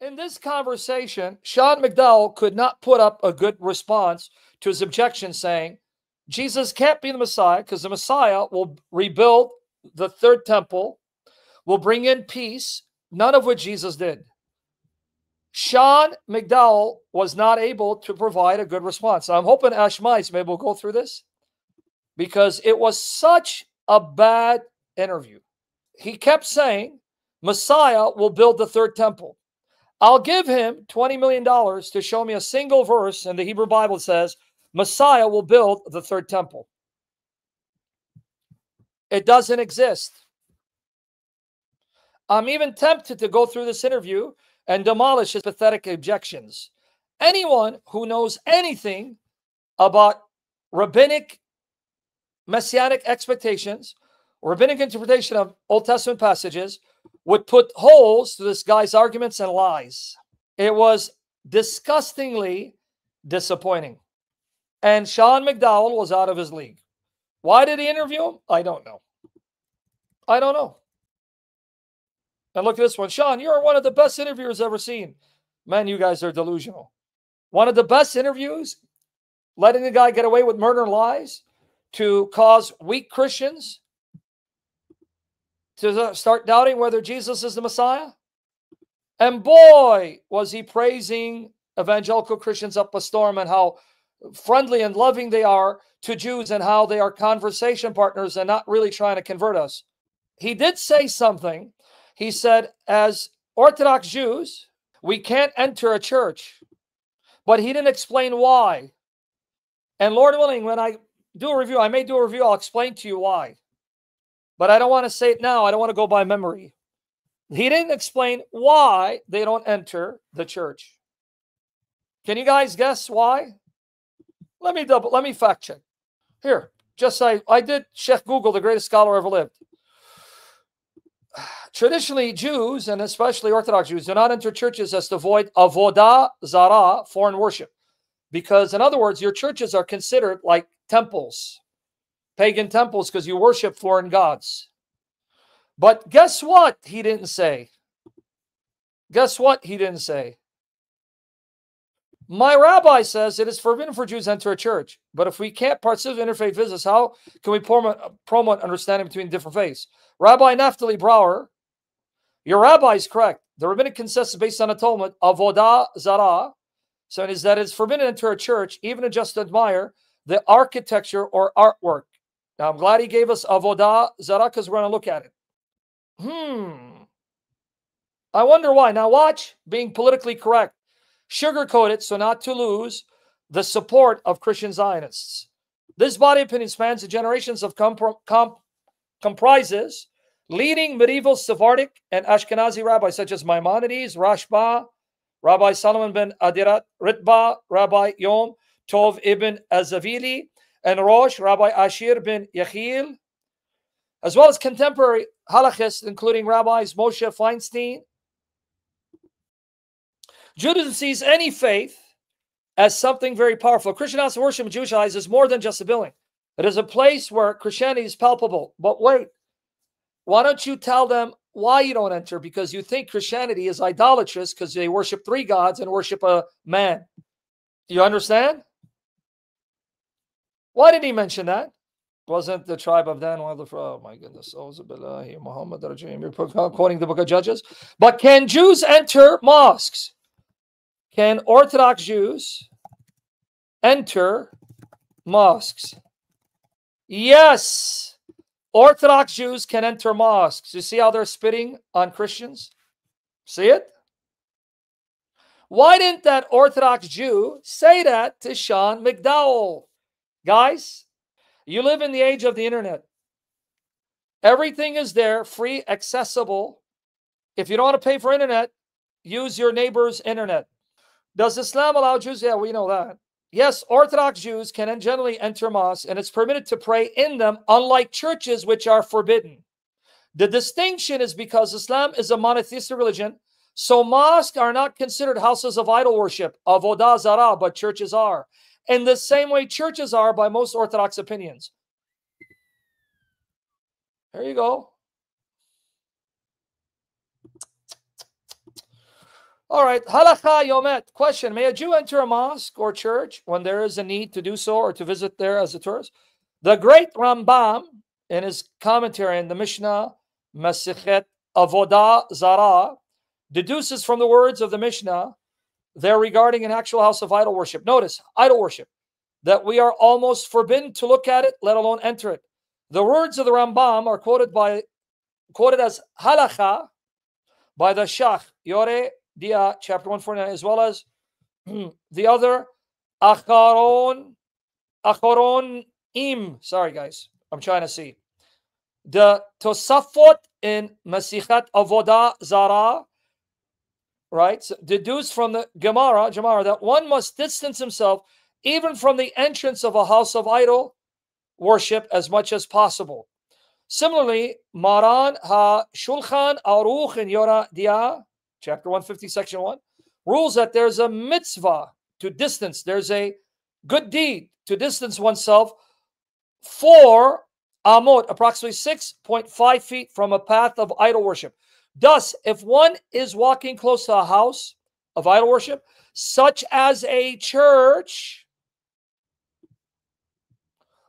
In this conversation, Sean McDowell could not put up a good response to his objection, saying, Jesus can't be the Messiah because the Messiah will rebuild the third temple, will bring in peace, none of which Jesus did. Sean McDowell was not able to provide a good response. So I'm hoping Ash Mice maybe will go through this because it was such a bad interview. He kept saying, Messiah will build the third temple. I'll give him $20 million to show me a single verse in the Hebrew Bible that says, Messiah will build the third temple. It doesn't exist. I'm even tempted to go through this interview and demolish his pathetic objections. Anyone who knows anything about rabbinic messianic expectations, rabbinic interpretation of Old Testament passages, would put holes to this guy's arguments and lies. It was disgustingly disappointing. And Sean McDowell was out of his league. Why did he interview him? I don't know. I don't know. And look at this one. Sean, you're one of the best interviewers I've ever seen. Man, you guys are delusional. One of the best interviews, letting the guy get away with murder and lies to cause weak Christians to start doubting whether Jesus is the Messiah. And boy, was he praising evangelical Christians up a storm and how friendly and loving they are to Jews and how they are conversation partners and not really trying to convert us. He did say something. He said, as Orthodox Jews, we can't enter a church. But he didn't explain why. And Lord willing, when I do a review, I may do a review, I'll explain to you why. But I don't want to say it now. I don't want to go by memory. He didn't explain why they don't enter the church. Can you guys guess why? Let me fact check. Here, I did Sheikh Google, the greatest scholar ever lived. Traditionally, Jews, and especially Orthodox Jews, do not enter churches as to avoid Avodah Zarah, foreign worship. Because, in other words, your churches are considered like temples, pagan temples, because you worship foreign gods. But guess what he didn't say? Guess what he didn't say? My rabbi says it is forbidden for Jews to enter a church. But if we can't participate in interfaith visits, how can we promote understanding between different faiths? Rabbi Naftali Brower, your rabbi is correct. The rabbinic consensus based on atonement, Avodah Zarah, so it is that it's forbidden to enter a church, even to just admire the architecture or artwork. Now, I'm glad he gave us Avodah Zarah because we're going to look at it. I wonder why. Now watch, being politically correct. Sugarcoat it so not to lose the support of Christian Zionists. This body opinion spans the generations of comprises leading medieval Sephardic and Ashkenazi rabbis such as Maimonides, Rashba, Rabbi Solomon ben Adirat, Ritba, Rabbi Yom Tov ibn Azavili, and Rosh, Rabbi Ashir ben Yechiel, as well as contemporary halachists, including rabbis Moshe Feinstein. Judaism sees any faith as something very powerful. Christian house of worship in Jewish eyes is more than just a building. It is a place where Christianity is palpable. But wait, why don't you tell them why you don't enter? Because you think Christianity is idolatrous because they worship three gods and worship a man. Do you understand? Why did he mention that? Wasn't the tribe of Dan? Oh my goodness. Muhammad, quoting the book of Judges. But can Jews enter mosques? Can Orthodox Jews enter mosques? Yes. Orthodox Jews can enter mosques. You see how they're spitting on Christians? See it? Why didn't that Orthodox Jew say that to Sean McDowell? Guys, you live in the age of the internet. Everything is there, free, accessible. If you don't want to pay for internet, use your neighbor's internet. Does Islam allow Jews? Yeah, we know that. Yes, Orthodox Jews can generally enter mosques, and it's permitted to pray in them, unlike churches which are forbidden. The distinction is because Islam is a monotheistic religion, so mosques are not considered houses of idol worship, Avodah Zarah, but churches are. In the same way churches are by most Orthodox opinions. There you go. All right. Halachah yomet. Question: may a Jew enter a mosque or church when there is a need to do so or to visit there as a tourist? The great Rambam, in his commentary in the Mishnah, Masichet Avodah Zarah, deduces from the words of the Mishnah there regarding an actual house of idol worship. Notice, idol worship, that we are almost forbidden to look at it, let alone enter it. The words of the Rambam are quoted as Halachah by the Shach Yore Dia, chapter 149, as well as the other Acharonim. Sorry, guys, I'm trying to see. The Tosafot in Masichat Avodah Zarah, right, so deduced from the Gemara that one must distance himself even from the entrance of a house of idol worship as much as possible. Similarly, Maran HaShulchan Aruch in Yora Dia, chapter 150, section 1, rules that there's a mitzvah to distance. There's a good deed to distance oneself 4 amot, approximately 6.5 feet from a path of idol worship. Thus, if one is walking close to a house of idol worship, such as a church,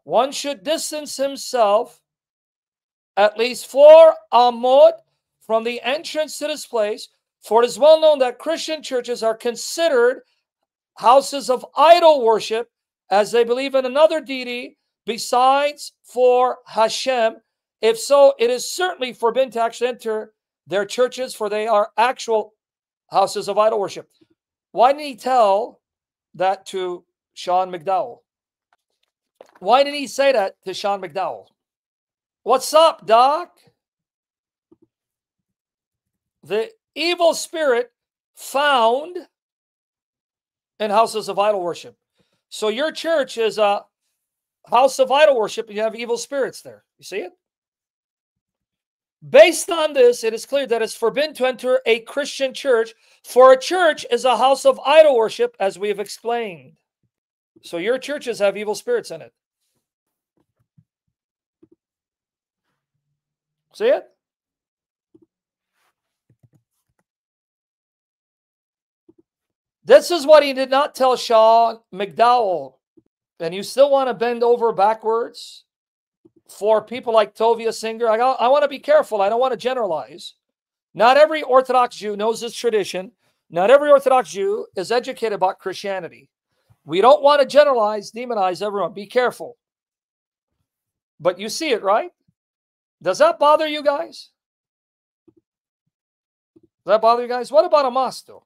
one should distance himself at least 4 amot from the entrance to this place, for it is well known that Christian churches are considered houses of idol worship, as they believe in another deity besides for Hashem. If so, it is certainly forbidden to actually enter their churches, for they are actual houses of idol worship. Why didn't he tell that to Sean McDowell? Why did he say that to Sean McDowell? What's up, Doc? The evil spirit found in houses of idol worship. So your church is a house of idol worship and you have evil spirits there. You see it? Based on this, it is clear that it's forbidden to enter a Christian church, for a church is a house of idol worship, as we have explained. So your churches have evil spirits in it. See it? This is what he did not tell Sean McDowell. And you still want to bend over backwards for people like Tovia Singer? I want to be careful. I don't want to generalize. Not every Orthodox Jew knows this tradition. Not every Orthodox Jew is educated about Christianity. We don't want to generalize, demonize everyone. Be careful. But you see it, right? Does that bother you guys? Does that bother you guys? What about a mosque, though?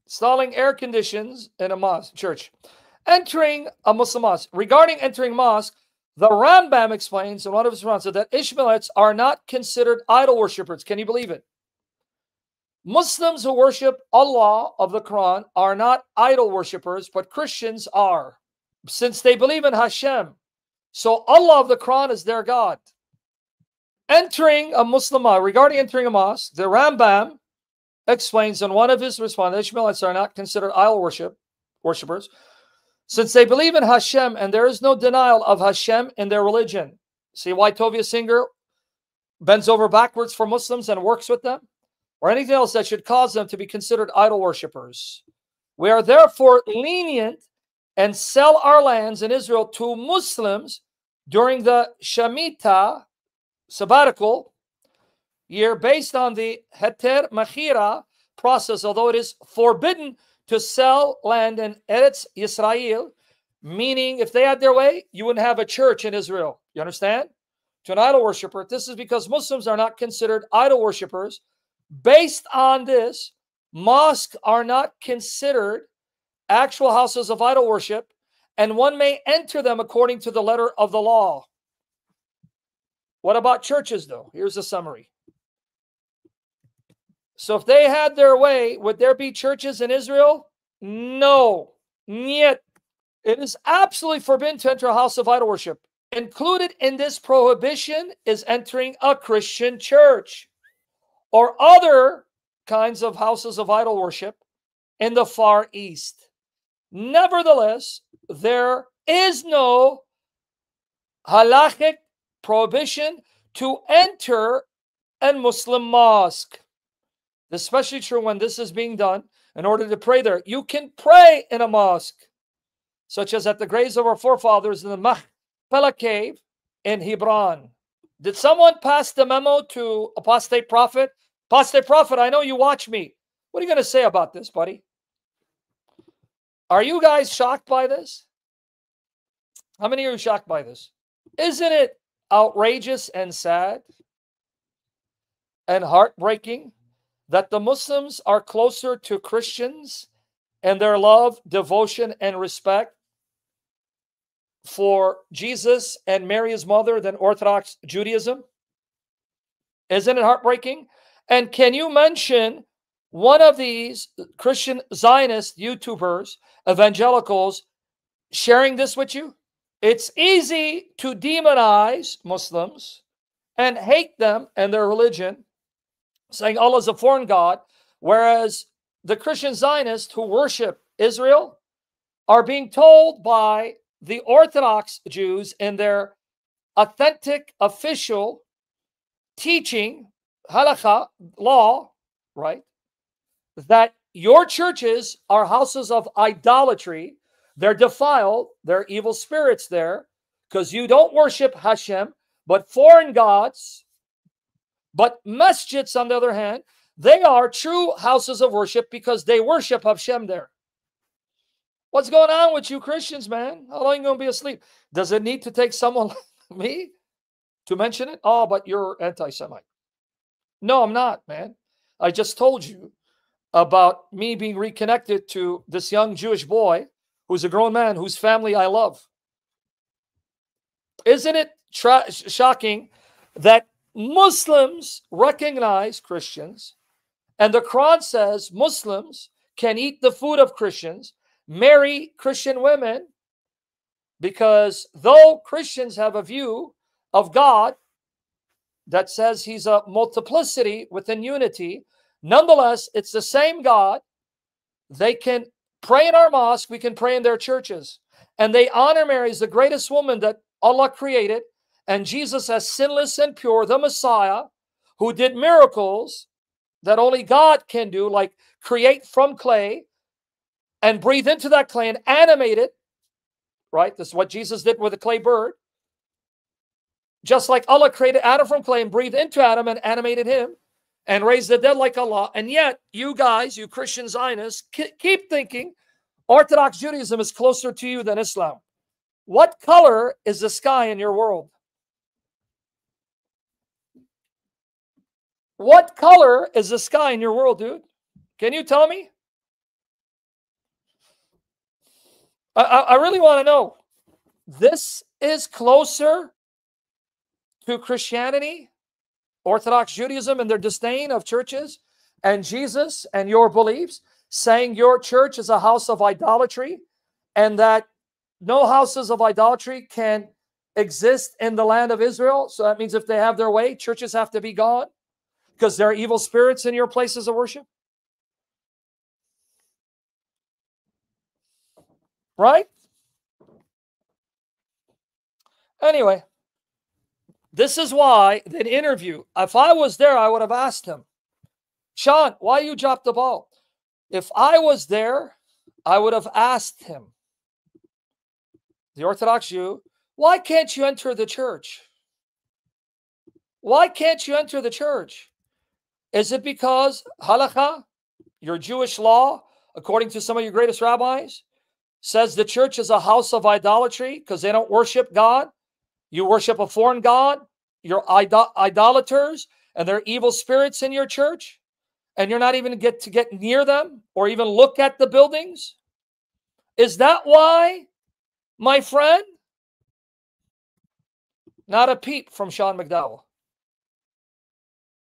Installing air conditions in a mosque, church. Entering a Muslim mosque. Regarding entering mosque, the Rambam explains in one of his responses that Ishmaelites are not considered idol worshippers. Can you believe it? Muslims who worship Allah of the Quran are not idol worshippers, but Christians are, since they believe in Hashem. So Allah of the Quran is their God. Entering a Muslim mosque. Regarding entering a mosque, the Rambam explains in one of his responses, Ishmaelites are not considered idol worshippers, since they believe in Hashem and there is no denial of Hashem in their religion. See why Tovia Singer bends over backwards for Muslims and works with them? Or anything else that should cause them to be considered idol worshippers. We are therefore lenient and sell our lands in Israel to Muslims during the Shemitah sabbatical year based on the Heter Machira process, although it is forbidden to sell land in Eretz Yisrael, meaning if they had their way, you wouldn't have a church in Israel. You understand? To an idol worshiper. This is because Muslims are not considered idol worshippers. Based on this, mosques are not considered actual houses of idol worship, and one may enter them according to the letter of the law. What about churches, though? Here's a summary. So if they had their way, would there be churches in Israel? No. Yet it is absolutely forbidden to enter a house of idol worship. Included in this prohibition is entering a Christian church or other kinds of houses of idol worship in the Far East. Nevertheless, there is no halachic prohibition to enter a Muslim mosque. Especially true when this is being done in order to pray there. You can pray in a mosque, such as at the graves of our forefathers in the Machpelah cave in Hebron. Did someone pass the memo to Apostate Prophet? Apostate Prophet, I know you watch me. What are you going to say about this, buddy? Are you guys shocked by this? How many are shocked by this? Isn't it outrageous and sad and heartbreaking that the Muslims are closer to Christians and their love, devotion, and respect for Jesus and Mary, his mother, than Orthodox Judaism? Isn't it heartbreaking? And can you mention one of these Christian Zionist YouTubers, evangelicals, sharing this with you? It's easy to demonize Muslims and hate them and their religion, saying Allah is a foreign God, whereas the Christian Zionists who worship Israel are being told by the Orthodox Jews in their authentic, official teaching, Halachah, law, right, that your churches are houses of idolatry. They're defiled. There are evil spirits there because you don't worship Hashem, but foreign gods. But masjids, on the other hand, they are true houses of worship because they worship Hashem there. What's going on with you Christians, man? How long are you going to be asleep? Does it need to take someone like me to mention it? Oh, but you're anti-Semite. No, I'm not, man. I just told you about me being reconnected to this young Jewish boy who's a grown man whose family I love. Isn't it shocking that Muslims recognize Christians, and the Quran says Muslims can eat the food of Christians, marry Christian women, because though Christians have a view of God that says he's a multiplicity within unity, nonetheless, it's the same God. They can pray in our mosque, we can pray in their churches. And they honor Mary as the greatest woman that Allah created, and Jesus as sinless and pure, the Messiah, who did miracles that only God can do, like create from clay and breathe into that clay and animate it, right? This is what Jesus did with a clay bird. Just like Allah created Adam from clay and breathed into Adam and animated him and raised the dead like Allah. And yet, you guys, you Christian Zionists, keep thinking Orthodox Judaism is closer to you than Islam. What color is the sky in your world? What color is the sky in your world, dude? Can you tell me? I really want to know. This is closer to Christianity, Orthodox Judaism, and their disdain of churches, and Jesus and your beliefs, saying your church is a house of idolatry, and that no houses of idolatry can exist in the land of Israel. So that means if they have their way, churches have to be gone because there are evil spirits in your places of worship. Right? Anyway, this is why the interview, if I was there, I would have asked him, Sean, why you dropped the ball? If I was there, I would have asked him, the Orthodox Jew, why can't you enter the church? Why can't you enter the church? Is it because Halachah, your Jewish law, according to some of your greatest rabbis, says the church is a house of idolatry because they don't worship God? You worship a foreign god, you're idolaters, and there are evil spirits in your church, and you're not even get near them or even look at the buildings? Is that why, my friend? Not a peep from Sean McDowell.